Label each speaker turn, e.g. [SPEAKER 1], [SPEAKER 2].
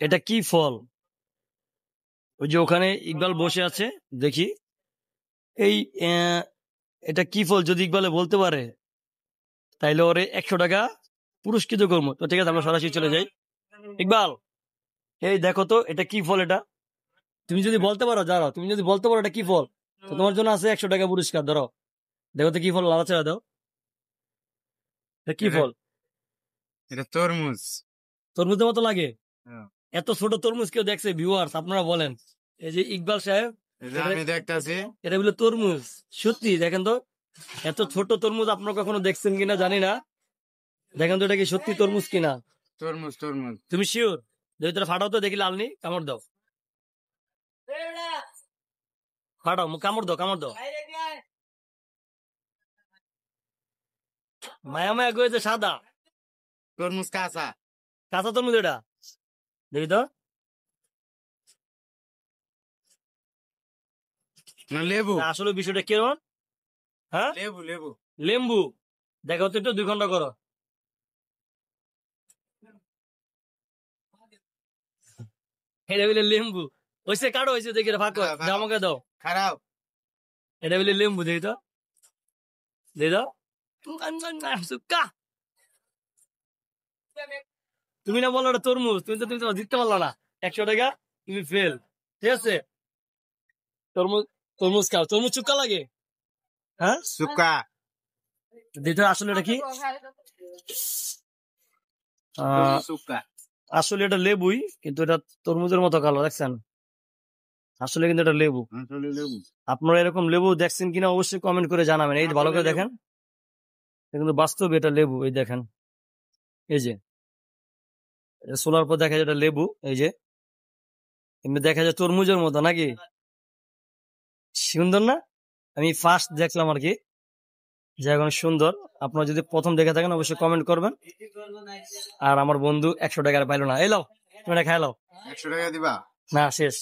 [SPEAKER 1] এটা কি ফল? ওই যে ওখানে ইকবাল বসে আছে, দেখি এই এটা কি ফল, যদি ইকবালে বলতে পারে তাইলে ওরে 100 টাকা পুরস্কৃত করবো। তো ঠিক আছে, আমরা সরাসরি চলে যাই। ইকবাল, এই দেখো তো এটা কি ফল? এটা তুমি যদি বলতে পারো, যারা তুমি যদি বলতে পারো এটা কি ফল, তো তোমার জন্য আছে 100 টাকা পুরস্কার। ধরো, দেখো তো কি ফল, লাড়াচাড়া দাও। এটা কি ফল?
[SPEAKER 2] এটা তরমুজ।
[SPEAKER 1] তরমুজের মতো লাগে? এত ছোট তরমুজ কেউ দেখছে? ভিউয়ার্স আপনারা বলেন। এই যে ইকবাল সাহেব,
[SPEAKER 2] আমি দেখতেছি
[SPEAKER 1] এটা বলে তরমুজ। সত্যি দেখেন তো, এত ছোট তরমুজ আপনারা কখনো দেখছেন কিনা জানি না। দেখেন তো এটা কি সত্যি তরমুজ কিনা।
[SPEAKER 2] তরমুজ তরমুজ।
[SPEAKER 1] তুমি শিওর? যদি তোরা ফাটাও তো দেখি, লালনি কামড় দাও, ফাটাও, কামড় দাও, কামড় দাও। মায়া মায়া করেছে সাদা
[SPEAKER 2] তরমুজ কাঁচা।
[SPEAKER 1] কাঁচা তরমুজ এটা, দেখি তো।
[SPEAKER 2] না লেবু।
[SPEAKER 1] আসলে বিষয়টা কেমন? হ্যাঁ,
[SPEAKER 2] লেবু লেবু।
[SPEAKER 1] লেম্বু। দেখো তো একটু 2 ঘন্টা করো। এটা বলে লেম্বু হয়েছে, কাটো হয়েছে, দেখি এটা ফাঁক দাও, আমাকে দাও।
[SPEAKER 2] খারাপ।
[SPEAKER 1] এটা বলে লেম্বু, দেখি তো, দেখি তো। সুক্কা। তুমি না বলো এটা তরমুজ, তুমি তো জিততে পারলো না। 100 টাকা তুমি ফেল। ঠিক আছে, তরমুজ, তরমুজ খাও। তরমুজ চুক্কা লাগে? হ্যাঁ,
[SPEAKER 2] সুক্কা।
[SPEAKER 1] দিতে আসলে এটা কি?
[SPEAKER 2] সুক্কা।
[SPEAKER 1] আসলে এটা লেবুই, কিন্তু এটা তরমুজের মতো কালো, দেখছেন? আসলে কিন্তু এটা লেবু। আপনারা এরকম লেবু দেখছেন কিনা অবশ্যই কমেন্ট করে জানাবেন। এই ভালো করে দেখেন, কিন্তু বাস্তবে এটা লেবু। এই দেখেন, এই যে সোলার পর দেখা যায় এটা লেবু। এই যে এমনি দেখা যায় তরমুজের মতো, নাকি? সুন্দর না? আমি ফার্স্ট দেখলাম আর কি, যে এখন সুন্দর। আপনারা যদি প্রথম দেখে থাকেন অবশ্যই কমেন্ট করবেন। আর আমার বন্ধু 100 টাকার পাইলো না, এলো তুমি এটা খাই লাও।
[SPEAKER 2] 100 টাকা দিবা?
[SPEAKER 1] না, শেষ।